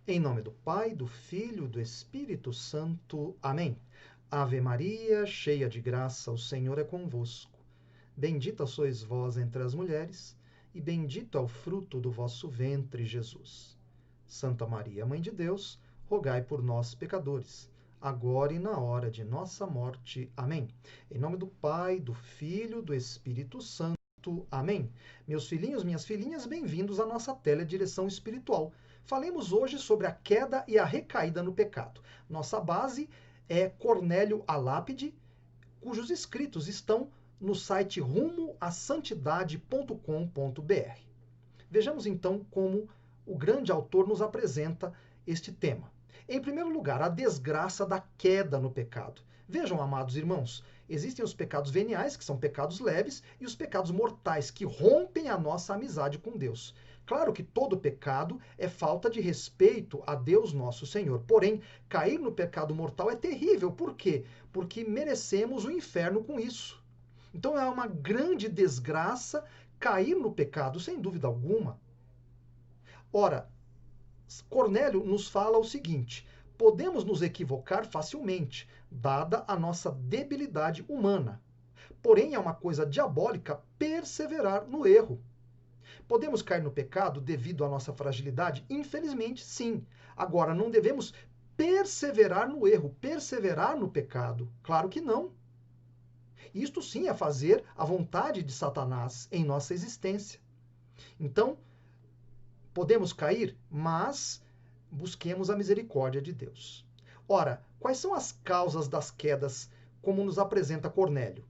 Em nome do Pai, do Filho, do Espírito Santo. Amém. Ave Maria, cheia de graça, o Senhor é convosco. Bendita sois vós entre as mulheres, e bendito é o fruto do vosso ventre, Jesus. Santa Maria, Mãe de Deus, rogai por nós, pecadores, agora e na hora de nossa morte. Amém. Em nome do Pai, do Filho, do Espírito Santo. Amém. Meus filhinhos, minhas filhinhas, bem-vindos à nossa teledireção espiritual. Falemos hoje sobre a queda e a recaída no pecado. Nossa base é Cornélio a Lápide, cujos escritos estão no site rumoasantidade.com.br. Vejamos então como o grande autor nos apresenta este tema. Em primeiro lugar, a desgraça da queda no pecado. Vejam, amados irmãos, existem os pecados veniais, que são pecados leves, e os pecados mortais, que rompem a nossa amizade com Deus. Claro que todo pecado é falta de respeito a Deus nosso Senhor. Porém, cair no pecado mortal é terrível. Por quê? Porque merecemos o inferno com isso. Então é uma grande desgraça cair no pecado, sem dúvida alguma. Ora, Cornélio nos fala o seguinte: podemos nos equivocar facilmente, dada a nossa debilidade humana. Porém, é uma coisa diabólica perseverar no erro. Podemos cair no pecado devido à nossa fragilidade? Infelizmente, sim. Agora, não devemos perseverar no erro, perseverar no pecado. Claro que não. Isto sim é fazer a vontade de Satanás em nossa existência. Então, podemos cair, mas busquemos a misericórdia de Deus. Ora, quais são as causas das quedas, como nos apresenta Cornélio?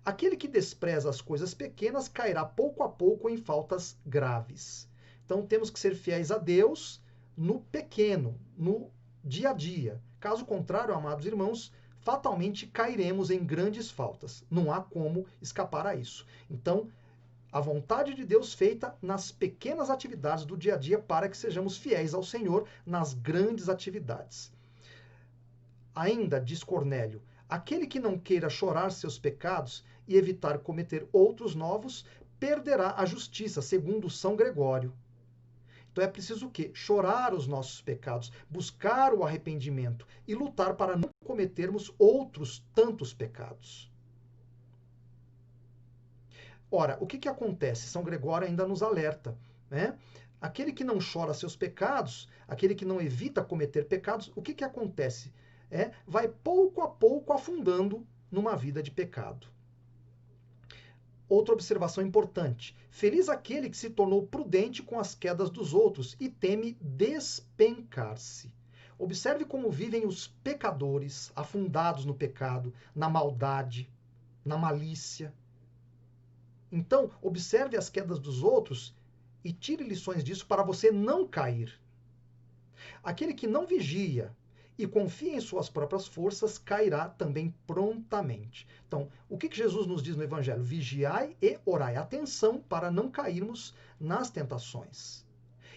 Aquele que despreza as coisas pequenas cairá pouco a pouco em faltas graves. Então temos que ser fiéis a Deus no pequeno, no dia a dia. Caso contrário, amados irmãos, fatalmente cairemos em grandes faltas. Não há como escapar a isso. Então, a vontade de Deus feita nas pequenas atividades do dia a dia para que sejamos fiéis ao Senhor nas grandes atividades. Ainda, diz Cornélio, aquele que não queira chorar seus pecados e evitar cometer outros novos, perderá a justiça, segundo São Gregório. Então é preciso o quê? Chorar os nossos pecados, buscar o arrependimento e lutar para não cometermos outros tantos pecados. Ora, o que acontece? São Gregório ainda nos alerta, né? Aquele que não chora seus pecados, aquele que não evita cometer pecados, o que acontece? Vai pouco a pouco afundando numa vida de pecado. Outra observação importante. Feliz aquele que se tornou prudente com as quedas dos outros e teme despencar-se. Observe como vivem os pecadores afundados no pecado, na maldade, na malícia. Então, observe as quedas dos outros e tire lições disso para você não cair. Aquele que não vigia e confia em suas próprias forças, cairá também prontamente. Então, o que Jesus nos diz no Evangelho? Vigiai e orai. Atenção para não cairmos nas tentações.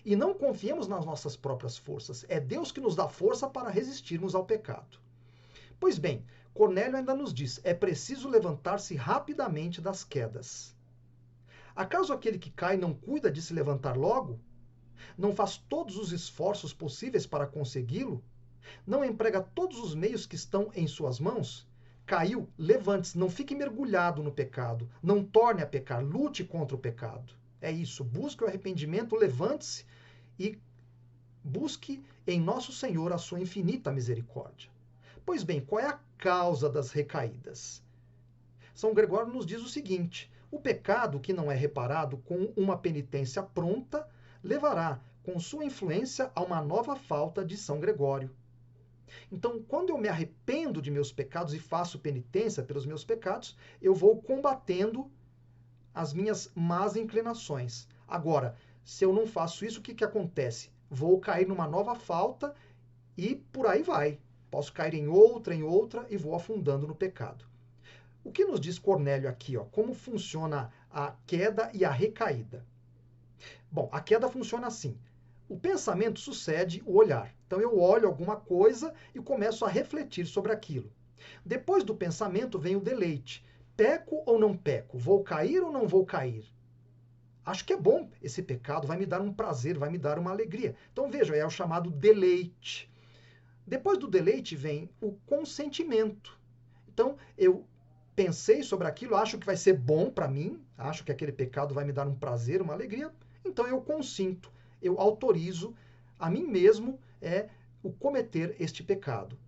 E não confiemos nas nossas próprias forças. É Deus que nos dá força para resistirmos ao pecado. Pois bem, Cornélio ainda nos diz, é preciso levantar-se rapidamente das quedas. Acaso aquele que cai não cuida de se levantar logo? Não faz todos os esforços possíveis para consegui-lo? Não emprega todos os meios que estão em suas mãos? Caiu, levante-se, não fique mergulhado no pecado, não torne a pecar, lute contra o pecado. É isso, busque o arrependimento, levante-se e busque em nosso Senhor a sua infinita misericórdia. Pois bem, qual é a causa das recaídas? São Gregório nos diz o seguinte: o pecado que não é reparado com uma penitência pronta levará, com sua influência, a uma nova falta de São Gregório. Então, quando eu me arrependo de meus pecados e faço penitência pelos meus pecados, eu vou combatendo as minhas más inclinações. Agora, se eu não faço isso, o que acontece? Vou cair numa nova falta e por aí vai. Posso cair em outra e vou afundando no pecado. O que nos diz Cornélio aqui? Como funciona a queda e a recaída? Bom, a queda funciona assim. O pensamento sucede o olhar. Então eu olho alguma coisa e começo a refletir sobre aquilo. Depois do pensamento vem o deleite. Peco ou não peco? Vou cair ou não vou cair? acho que é bom esse pecado, vai me dar um prazer, vai me dar uma alegria. Então veja, é o chamado deleite. Depois do deleite vem o consentimento. Então eu pensei sobre aquilo, acho que vai ser bom para mim, acho que aquele pecado vai me dar um prazer, uma alegria, então eu consinto, eu autorizo a mim mesmo o cometer este pecado.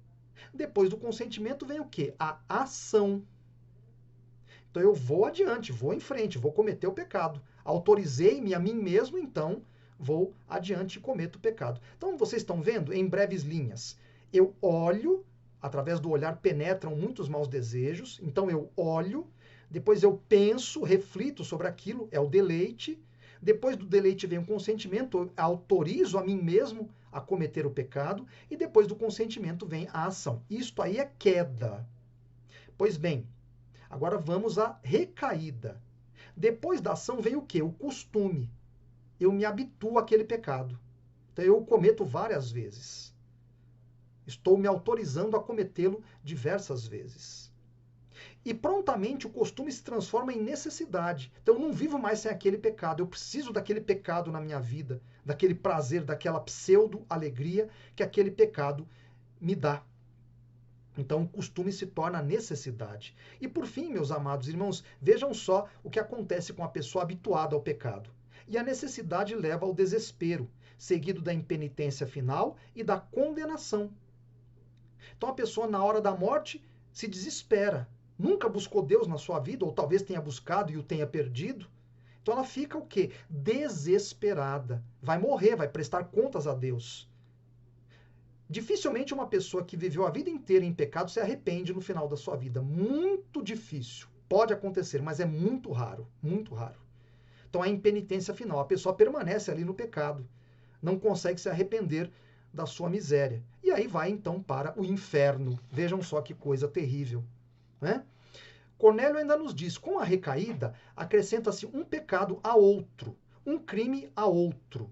Depois do consentimento vem o quê? A ação. Então eu vou adiante, vou em frente, vou cometer o pecado. Autorizei-me a mim mesmo, então vou adiante e cometo o pecado. Então vocês estão vendo em breves linhas. Eu olho, através do olhar penetram muitos maus desejos, então eu olho, depois eu penso, reflito sobre aquilo, é o deleite. Depois do deleite vem o consentimento, eu autorizo a mim mesmo a cometer o pecado, e depois do consentimento vem a ação. Isto aí é queda. Pois bem, agora vamos à recaída. Depois da ação vem o quê? O costume. Eu me habituo àquele pecado. Então eu o cometo várias vezes. Estou me autorizando a cometê-lo diversas vezes. E prontamente o costume se transforma em necessidade. Então eu não vivo mais sem aquele pecado. Eu preciso daquele pecado na minha vida, daquele prazer, daquela pseudo-alegria que aquele pecado me dá. Então o costume se torna necessidade. E por fim, meus amados irmãos, vejam só o que acontece com a pessoa habituada ao pecado. E a necessidade leva ao desespero, seguido da impenitência final e da condenação. Então a pessoa, na hora da morte, se desespera. Nunca buscou Deus na sua vida, ou talvez tenha buscado e o tenha perdido. Então ela fica o quê? Desesperada. Vai morrer, vai prestar contas a Deus. Dificilmente uma pessoa que viveu a vida inteira em pecado se arrepende no final da sua vida. Muito difícil. Pode acontecer, mas é muito raro. Muito raro. Então a impenitência final. A pessoa permanece ali no pecado. Não consegue se arrepender da sua miséria. E aí vai então para o inferno. Vejam só que coisa terrível, né? Cornélio ainda nos diz, com a recaída, acrescenta-se um pecado a outro, um crime a outro.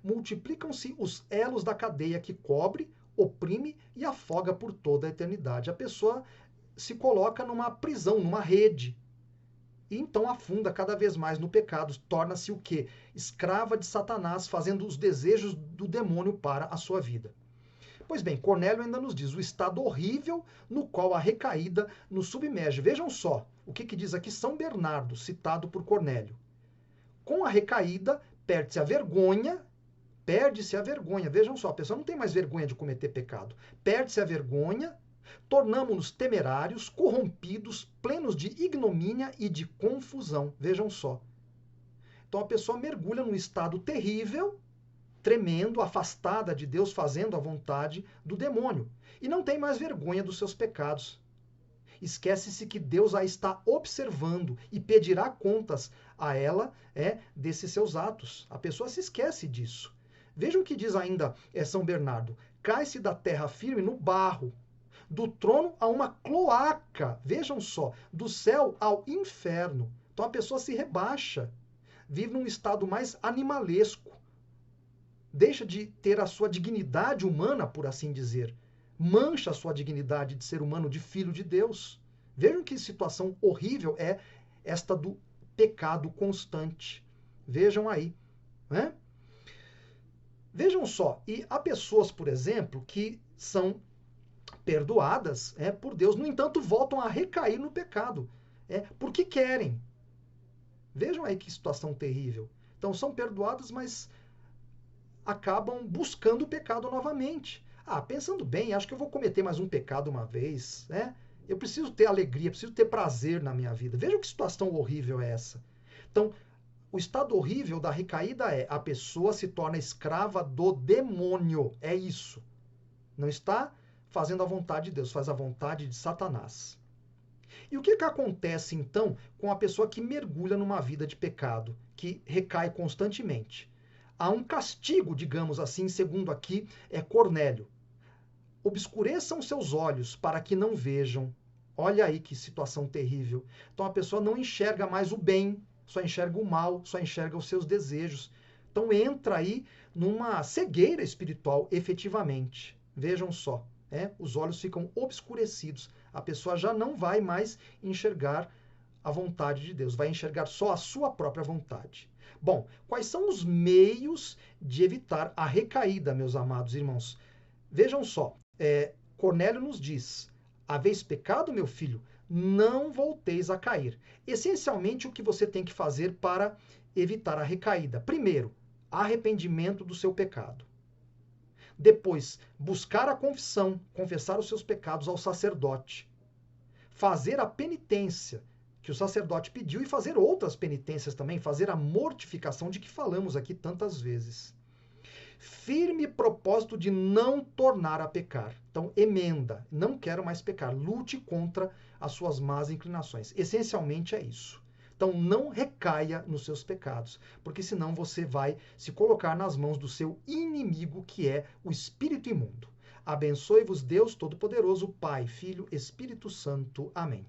Multiplicam-se os elos da cadeia que cobre, oprime e afoga por toda a eternidade. A pessoa se coloca numa prisão, numa rede, e então afunda cada vez mais no pecado, torna-se o quê? Escrava de Satanás, fazendo os desejos do demônio para a sua vida. Pois bem, Cornélio ainda nos diz o estado horrível no qual a recaída nos submerge. Vejam só o que diz aqui São Bernardo, citado por Cornélio. Com a recaída, perde-se a vergonha. Vejam só, a pessoa não tem mais vergonha de cometer pecado. Perde-se a vergonha, tornamo-nos temerários, corrompidos, plenos de ignomínia e de confusão. Vejam só. Então a pessoa mergulha num estado terrível, tremendo, afastada de Deus, fazendo a vontade do demônio. E não tem mais vergonha dos seus pecados. Esquece-se que Deus a está observando e pedirá contas a ela desses seus atos. A pessoa se esquece disso. Vejam o que diz ainda São Bernardo. Cai-se da terra firme no barro, do trono a uma cloaca. Vejam só, do céu ao inferno. Então a pessoa se rebaixa, vive num estado mais animalesco. Deixa de ter a sua dignidade humana, por assim dizer. Mancha a sua dignidade de ser humano, de filho de Deus. Vejam que situação horrível é esta do pecado constante. Vejam aí, né? Vejam só, e há pessoas, por exemplo, que são perdoadas por Deus, no entanto, voltam a recair no pecado, porque querem. Vejam aí que situação terrível. Então, são perdoadas, mas acabam buscando o pecado novamente. Pensando bem, acho que eu vou cometer mais um pecado uma vez, né? Eu preciso ter alegria, preciso ter prazer na minha vida. Vejam que situação horrível é essa. Então, o estado horrível da recaída é a pessoa se torna escrava do demônio. É isso. Não está fazendo a vontade de Deus, faz a vontade de Satanás. E o que acontece, então, com a pessoa que mergulha numa vida de pecado, que recai constantemente? Há um castigo, digamos assim, segundo aqui Cornélio. Obscureçam seus olhos para que não vejam. Olha aí que situação terrível. Então a pessoa não enxerga mais o bem, só enxerga o mal, só enxerga os seus desejos. Então entra aí numa cegueira espiritual, efetivamente. Vejam só, os olhos ficam obscurecidos. A pessoa já não vai mais enxergar a vontade de Deus, vai enxergar só a sua própria vontade. Bom, quais são os meios de evitar a recaída, meus amados irmãos? Vejam só, Cornélio nos diz: haveis pecado, meu filho, não volteis a cair. Essencialmente, o que você tem que fazer para evitar a recaída? Primeiro, arrependimento do seu pecado. Depois, buscar a confissão, confessar os seus pecados ao sacerdote. Fazer a penitência que o sacerdote pediu e fazer outras penitências também, fazer a mortificação de que falamos aqui tantas vezes. Firme propósito de não tornar a pecar. Então, emenda, não quero mais pecar, lute contra as suas más inclinações. Essencialmente é isso. Então, não recaia nos seus pecados, porque senão você vai se colocar nas mãos do seu inimigo, que é o espírito imundo. Abençoe-vos Deus Todo-Poderoso, Pai, Filho, Espírito Santo. Amém.